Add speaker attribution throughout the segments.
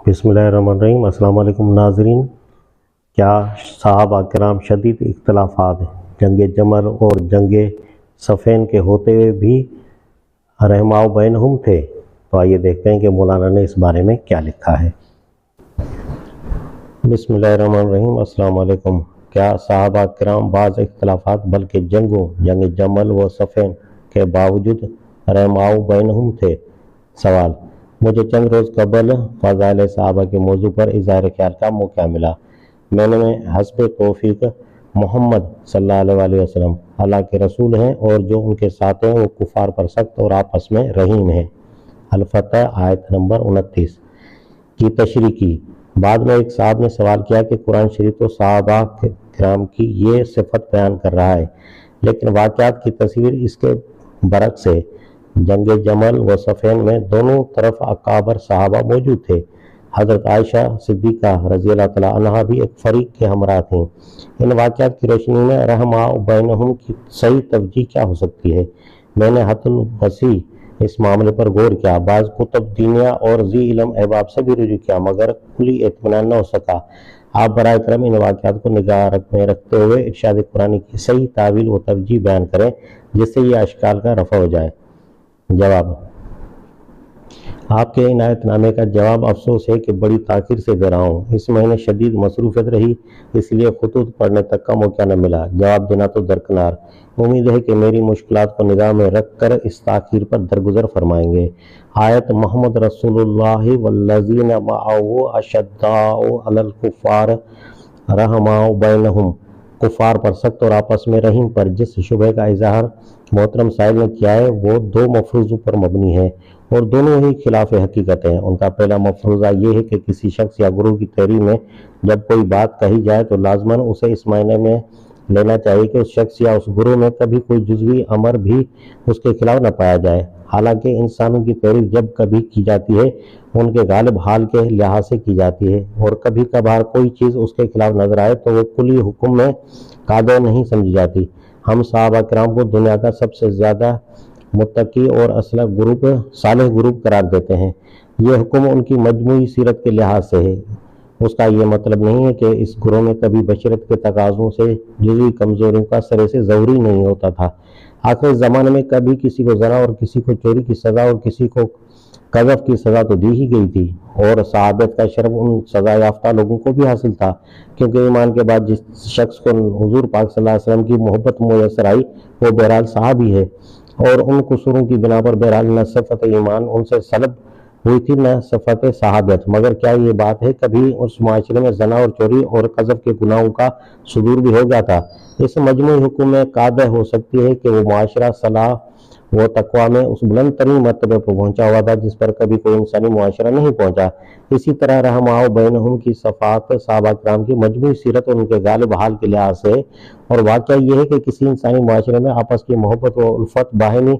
Speaker 1: بسم اللہ الرحمن الرحیم۔ السلام علیکم ناظرین۔ کیا صحابہ کرام شدید اختلافات جنگ جمل اور جنگ صفین کے ہوتے ہوئے بھی رحماء بینہم تھے؟ تو آئیے دیکھتے ہیں کہ مولانا نے اس بارے میں کیا لکھا ہے۔ بسم اللہ الرحمن الرحیم۔ السلام علیکم۔ کیا صحابہ کرام بعض اختلافات بلکہ جنگوں جنگ جمل و صفین کے باوجود رحماء بینہم تھے؟ سوال: مجھے چند روز قبل فضائل صحابہ کے موضوع پر اظہار خیال کا موقع ملا۔ میں نے حسب توفیق محمد صلی اللہ علیہ وسلم اللہ کے رسول ہیں اور جو ان کے ساتھ ہیں وہ کفار پر سخت اور آپس میں رحیم ہیں۔ الفتح آیت نمبر 29 کی تشریح کی۔ بعد میں ایک صاحب نے سوال کیا کہ قرآن شریف تو صحابہ کرام کی یہ صفت بیان کر رہا ہے، لیکن واقعات کی تصویر اس کے برعکس ہے۔ جنگ جمل و صفین میں دونوں طرف اکابر صحابہ موجود تھے۔ حضرت عائشہ صدیقہ رضی اللہ تعالیٰ عنہا بھی ایک فریق کے ہمراہ تھیں۔ ان واقعات کی روشنی میں رحماء بینہم کی صحیح توجیہ کیا ہو سکتی ہے؟ میں نے حت الوسیع اس معاملے پر غور کیا، بعض کتب دینیہ اور ذی علم احباب سے بھی رجوع کیا، مگر کلی اطمینان نہ ہو سکا۔ آپ برائے کرم ان واقعات کو نگاہ میں رکھتے ہوئے ارشاد قرآن کی صحیح تعویل و توجیہ بیان کریں جس سے یہ اشکال کا رفع ہو جائے۔ جواب: آپ کے عنایت نامے کا جواب افسوس ہے کہ بڑی تاخیر سے دے رہا ہوں۔ اس مہینے شدید مصروفیت رہی، اس لیے خطوط پڑھنے تک کا موقع نہ ملا۔ جواب دینا تو درکنار۔ امید ہے کہ میری مشکلات کو نگاہ میں رکھ کر اس تاخیر پر درگزر فرمائیں گے۔ آیت: محمد رسول اللہ والذین معہ اشداء علی الکفار رحماء بینہم۔ کفار پر سخت اور آپس میں رحیم پر جس شبہ کا اظہار محترم سائل نے کیا ہے وہ دو مفروضوں پر مبنی ہے اور دونوں ہی خلاف حقیقت ہیں۔ ان کا پہلا مفروضہ یہ ہے کہ کسی شخص یا گروہ کی تحریر میں جب کوئی بات کہی جائے تو لازماً اسے اس معنی میں لینا چاہیے کہ اس شخص یا اس گروہ میں کبھی کوئی جزوی امر بھی اس کے خلاف نہ پایا جائے۔ حالانکہ انسانوں کی تحریر جب کبھی کی جاتی ہے ان کے غالب حال کے لحاظ سے کی جاتی ہے، اور کبھی کبھار کوئی چیز اس کے خلاف نظر آئے تو وہ کلی حکم میں قاعدہ نہیں سمجھی جاتی۔ ہم صحابہ کرام کو دنیا کا سب سے زیادہ متقی اور صالح گروپ قرار دیتے ہیں۔ یہ حکم ان کی مجموعی سیرت کے لحاظ سے ہے۔ اس کا یہ مطلب نہیں ہے کہ اس گروہ میں کبھی بشرت کے تقاضوں سے جزوی کمزوریوں کا سرے سے ظہور نہیں ہوتا تھا۔ آخر زمانے میں کبھی کسی کو زنا اور کسی کو چوری کی سزا اور کسی کو قذف کی سزا تو دی ہی گئی تھی، اور صحابت کا شرف ان سزا یافتہ لوگوں کو بھی حاصل تھا، کیونکہ ایمان کے بعد جس شخص کو حضور پاک صلی اللہ علیہ وسلم کی محبت میسر آئی وہ بہرحال صحابی ہے، اور ان قصوروں کی بنا پر بہرحال نہ صفت ایمان ان سے سلب ہوئی تھی نہ صفت صحابت۔ مگر کیا یہ بات ہے کبھی اس معاشرے میں زنا اور چوری اور قذف کے گناہوں کا صدور بھی ہو گیا تھا؟ اس مجموعی حکم میں قاعدہ ہو سکتی ہے کہ وہ معاشرہ صلاح و تقوی میں اس بلند ترین مرتبے پر پہنچا ہوا تھا جس پر کبھی کوئی انسانی معاشرہ نہیں پہنچا۔ اسی طرح رحماء بینہم کی صفات صحابہ کرام کی مجموعی سیرت اور ان کے غالب حال کے لحاظ سے، اور واقعہ یہ ہے کہ کسی انسانی معاشرے میں آپس کی محبت و الفت، باہمی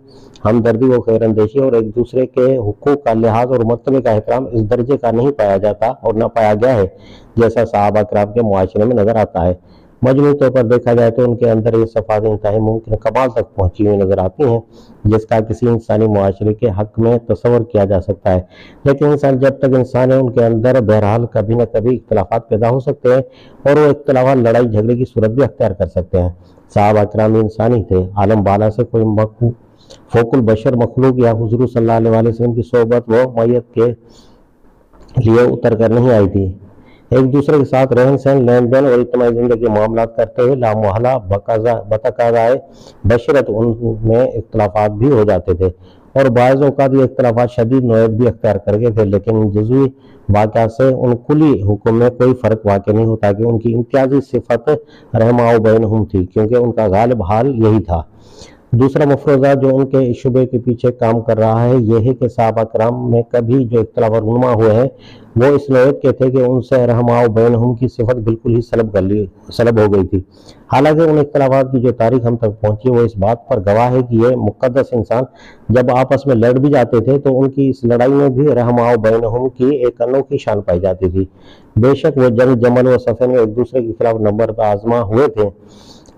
Speaker 1: ہمدردی و خیر اندیشی اور ایک دوسرے کے حقوق کا لحاظ اور مرتبے کا احترام اس درجے کا نہیں پایا جاتا اور نہ پایا گیا ہے جیسا صحابہ کرام کے معاشرے میں نظر آتا ہے۔ مجموعی طور پر دیکھا جائے تو ان کے اندر یہ صفات انتہائی ممکن کمال تک پہنچی ہوئی نظر آتی ہیں جس کا کسی انسانی معاشرے کے حق میں تصور کیا جا سکتا ہے، لیکن انسان جب تک انسان ہے ان کے اندر بہرحال کبھی نہ کبھی اختلافات پیدا ہو سکتے ہیں، اور وہ اختلافات لڑائی جھگڑے کی صورت بھی اختیار کر سکتے ہیں۔ صحابہ کرام انسانی تھے، عالم بالا سے کوئی فوق البشر مخلوق یا حضور صلی اللہ علیہ وسلم کی صحبت و معیت کے لیے اتر کر نہیں آئی تھی۔ ایک دوسرے کے ساتھ رہن سہن، لین دین اور اجتماعی زندگی معاملات کرتے ہوئے لامحالہ بتقاضائے بشرت ان میں اختلافات بھی ہو جاتے تھے، اور بعض اوقات یہ اختلافات شدید نوعیت بھی اختیار کر گئے تھے، لیکن ان جزوی واقعات سے ان کلی حکم میں کوئی فرق واقع نہیں ہوتا کہ ان کی امتیازی صفت رحماء بینہم تھی، کیونکہ ان کا غالب حال یہی تھا۔ دوسرا مفروضہ جو ان کے شبے کے پیچھے کام کر رہا ہے یہ ہے کہ صحابہ کرام میں کبھی جو اختلافات رونما ہوئے ہیں وہ اس نوعیت کے تھے کہ ان سے رحماء بینہم کی صفت بالکل ہی سلب ہو گئی تھی۔ حالانکہ ان اختلافات کی جو تاریخ ہم تک پہنچی وہ اس بات پر گواہ ہے کہ یہ مقدس انسان جب آپس میں لڑ بھی جاتے تھے تو ان کی اس لڑائی میں بھی رحماء بینہم کی ایک انوکھی شان پائی جاتی تھی۔ بے شک وہ جنگ جمل و صفین میں ایک دوسرے کے خلاف نبرد آزما ہوئے تھے،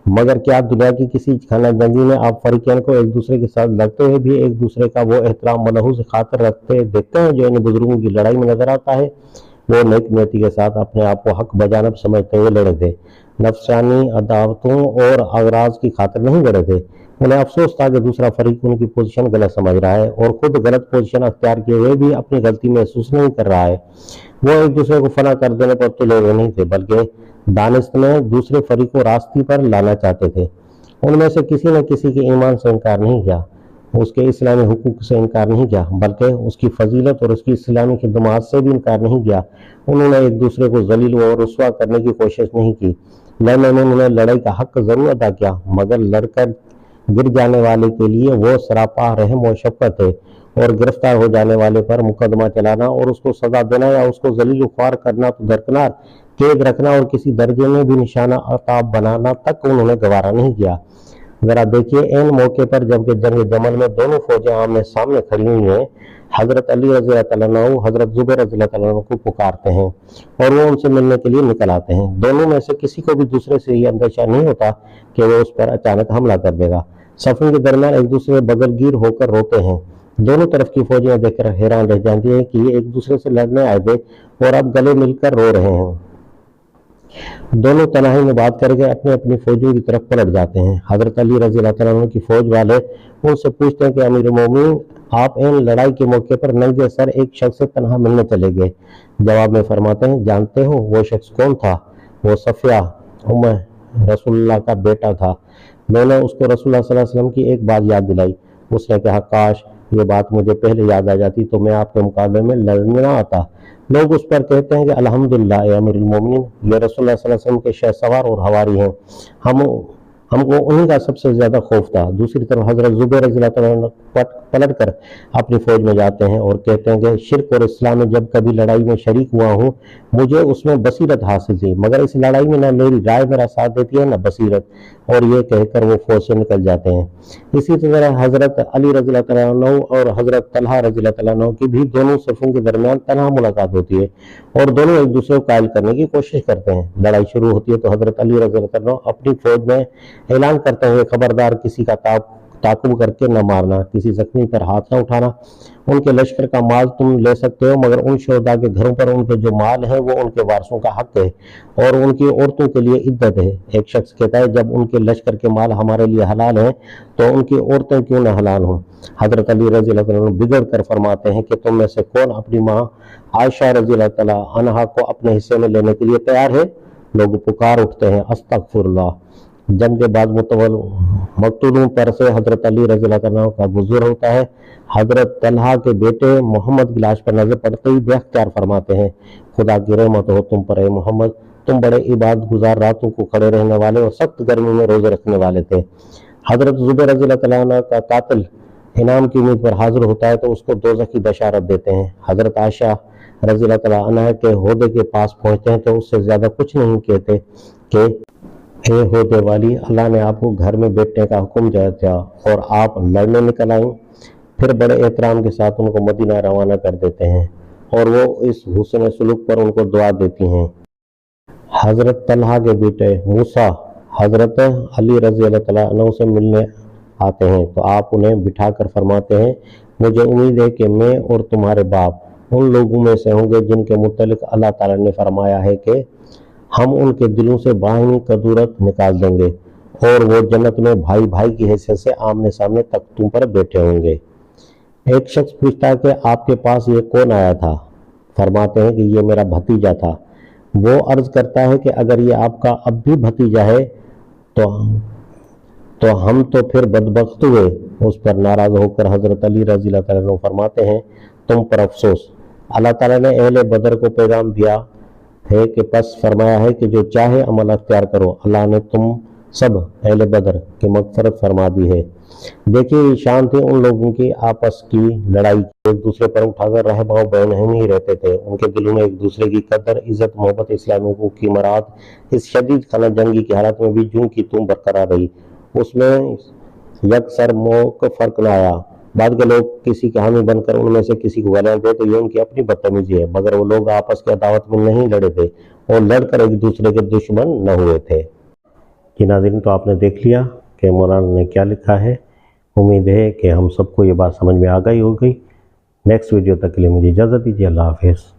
Speaker 1: مگر کیا دنیا کی کسی خانہ جنگی میں آپ فریقین کو ایک دوسرے کے ساتھ لڑتے ہوئے بھی ایک دوسرے کا وہ احترام ملحوظ خاطر رکھتے دیکھتے ہیں جو ان بزرگوں کی لڑائی میں نظر آتا ہے؟ وہ نیک نیتی کے ساتھ اپنے آپ کو حق بجانب سمجھتے ہوئے لڑے تھے، نفسانی عداوتوں اور اغراض کی خاطر نہیں لڑے تھے۔ انہیں افسوس تھا کہ دوسرا فریق ان کی پوزیشن غلط سمجھ رہا ہے اور خود غلط پوزیشن اختیار کیے ہوئے بھی اپنی غلطی محسوس نہیں کر رہا ہے۔ وہ ایک دوسرے کو فنا کر دینے پر تلے ہوئے نہیں تھے، بلکہ دانست میں دوسرے فریق کو راستے پر لانا چاہتے تھے۔ ان میں سے کسی نے کسی کے ایمان سے انکار نہیں کیا، اس کے اسلامی حقوق سے انکار نہیں کیا، بلکہ اس کی فضیلت اور اس کی اسلامی خدمات سے بھی انکار نہیں کیا۔ انہوں نے ایک دوسرے کو ذلیل و رسوا کرنے کی کوشش نہیں کی۔ لڑنے میں انہوں نے لڑائی کا حق ضرور ادا کیا، مگر لڑ کر گر جانے والے کے لیے وہ سراپا رحم و شفقت ہے، اور گرفتار ہو جانے والے پر مقدمہ چلانا اور اس کو سزا دینا یا اس کو ذلیل و خوار کرنا تو درکنار، قید رکھنا اور کسی درجے میں بھی نشانہ عتاب بنانا تک انہوں نے گوارا نہیں کیا۔ ذرا دیکھیے، این موقع پر جبکہ جنگ جمل میں دونوں فوجیں آمنے سامنے کھڑی ہوئی ہیں، حضرت علی رضی اللہ تعالیٰ عنہ حضرت زبیر رضی اللہ تعالیٰ عنہ کو پکارتے ہیں اور وہ ان سے ملنے کے لیے نکل آتے ہیں۔ دونوں میں سے کسی کو بھی دوسرے سے یہ اندیشہ نہیں ہوتا کہ وہ اس پر اچانک حملہ کر دے گا۔ صفوں کے درمیان ایک دوسرے بغل گیر ہو کر روتے ہیں۔ دونوں طرف کی فوجیں دیکھ کر حیران رہ جاتی ہیں کہ یہ ایک دوسرے سے لڑنے آئے تھے اور اب گلے مل کر رو رہے ہیں۔ دونوں تنہائی میں بات کر کے اپنی اپنی فوجوں کی طرف پلٹ جاتے ہیں۔ حضرت علی رضی اللہ تعالیٰ عنہ کی فوج والے ان سے پوچھتے ہیں کہ امیر المومنین، آپ ان لڑائی کے موقع پر ننگے سر ایک شخص سے تنہا ملنے چلے گئے۔ جواب میں فرماتے ہیں، جانتے ہو وہ شخص کون تھا؟ وہ صفیہ ام رسول اللہ کا بیٹا تھا۔ میں نے اس کو رسول اللہ صلی اللہ علیہ وسلم کی ایک بات یاد دلائی۔ اس نے کہا، کاش یہ بات مجھے پہلے یاد آ جاتی تو میں آپ کے مقابلے میں لڑنے نہ آتا۔ لوگ اس پر کہتے ہیں کہ الحمدللہ اے امیر المومنین، یہ رسول اللہ صلی اللہ علیہ وسلم کے شہ سوار اور ہواری ہیں، ہم کو انہی کا سب سے زیادہ خوف تھا۔ دوسری طرف حضرت زبیر رضی اللہ تعالیٰ عنہ پلٹ کر اپنی فوج میں جاتے ہیں اور کہتے ہیں کہ شرک اور اسلام میں جب کبھی لڑائی میں شریک ہوا ہوں، مجھے اس میں بصیرت حاصل تھی، مگر اس لڑائی میں نہ میری رائے میرا ساتھ دیتی ہے نہ بصیرت، اور یہ کہہ کر وہ فوج سے نکل جاتے ہیں۔ اسی طرح حضرت علی رضی اللہ تعالیٰ عنہ اور حضرت طلحہ رضی اللہ تعالیٰ عنہ کی بھی دونوں صفوں کے درمیان تنہا ملاقات ہوتی ہے اور دونوں ایک دوسرے کو قائل کرنے کی کوشش کرتے ہیں۔ لڑائی شروع ہوتی ہے تو حضرت علی رضی اللہ تعالیٰ عنہ اپنی فوج میں اعلان کرتے ہیں، خبردار کسی کا تعاقب کر کے نہ مارنا، کسی زخمی پر ہاتھ نہ اٹھانا، ان کے لشکر کا مال تم لے سکتے ہو مگر ان شہداء کے گھروں پر ان کے جو مال ہے وہ ان کے وارثوں کا حق ہے اور ان کی عورتوں کے لیے عدت ہے۔ ایک شخص کہتا ہے، جب ان کے لشکر کے مال ہمارے لیے حلال ہیں تو ان کی عورتیں کیوں نہ حلال ہوں؟ حضرت علی رضی اللہ عنہ بگڑ کر فرماتے ہیں کہ تم میں سے کون اپنی ماں عائشہ رضی اللہ تعالیٰ عنہا کو اپنے حصے میں لینے کے لیے تیار ہے؟ لوگ پکار اٹھتے ہیں، استغفر اللہ۔ جنگ کے بعد مقتولوں پر سے حضرت علی رضی اللہ عنہ کا گزر ہوتا ہے۔ حضرت طلحہ کے بیٹے محمد کی لاش پر نظر پڑتے ہی بے اختیار فرماتے ہیں، خدا کی رحمت ہو تم پر اے محمد، تم بڑے عبادت گزار راتوں کو کھڑے رہنے والے اور سخت گرمی میں روزے رکھنے والے تھے۔ حضرت زبیر رضی اللہ عنہ کا قاتل انعام کی امید پر حاضر ہوتا ہے تو اس کو دوزخ کی بشارت دیتے ہیں۔ حضرت عائشہ رضی اللہ عنہ کے عہدے کے پاس پہنچتے ہیں تو اس سے زیادہ کچھ نہیں کہتے کہ اے عہدے والی، اللہ نے آپ کو گھر میں بیٹھنے کا حکم دیا اور آپ لڑنے نکل آئیں۔ پھر بڑے احترام کے ساتھ ان کو مدینہ روانہ کر دیتے ہیں اور وہ اس حسن سلوک پر ان کو دعا دیتی ہیں۔ حضرت طلحہ کے بیٹے موسیٰ حضرت علی رضی اللہ تعالیٰ عنہ سے ملنے آتے ہیں تو آپ انہیں بٹھا کر فرماتے ہیں، مجھے امید ہے کہ میں اور تمہارے باپ ان لوگوں میں سے ہوں گے جن کے متعلق اللہ تعالیٰ نے فرمایا ہے کہ ہم ان کے دلوں سے باہمی کدورت نکال دیں گے اور وہ جنت میں بھائی بھائی کی حیثیت سے آمنے سامنے تختوں پر بیٹھے ہوں گے۔ ایک شخص پوچھتا ہے کہ آپ کے پاس یہ کون آیا تھا؟ فرماتے ہیں کہ یہ میرا بھتیجا تھا۔ وہ عرض کرتا ہے کہ اگر یہ آپ کا اب بھی بھتیجا ہے تو ہم تو پھر بدبخت ہوئے۔ اس پر ناراض ہو کر حضرت علی رضی اللہ تعالیٰ عنہ فرماتے ہیں، تم پر افسوس، اللہ تعالیٰ نے اہل بدر کو پیغام دیا ہے کہ پس فرمایا ہے کہ جو چاہے عمل اختیار کرو، اللہ نے تم سب اہل بدر کی مغفرت فرما دی ہے۔ دیکھیے، یہ شان تھی ان لوگوں کی آپس کی لڑائی، ایک دوسرے پر اٹھا کر رحم و بہم ہی رہتے تھے۔ ان کے دلوں میں ایک دوسرے کی قدر، عزت، محبت، اسلامی حقوق کی مراعات اس شدید خانہ جنگی کی حالت میں بھی جوں کی توں برقرار رہی۔ اس میں یکسر موقع فرق نہ آیا۔ بعد کے لوگ کسی کے حامی بن کر ان میں سے کسی کو گالیاں دے تو یہ ان کی اپنی بدتمیزی ہے، مگر وہ لوگ آپس کی عداوت میں نہیں لڑے تھے اور لڑ کر ایک دوسرے کے دشمن نہ ہوئے تھے۔ کہ ناظرین، تو آپ نے دیکھ لیا کہ مولانا نے کیا لکھا ہے۔ امید ہے کہ ہم سب کو یہ بات سمجھ میں آ گئی ہوگی۔ نیکسٹ ویڈیو تک کے لیے مجھے اجازت دیجیے۔ اللہ حافظ۔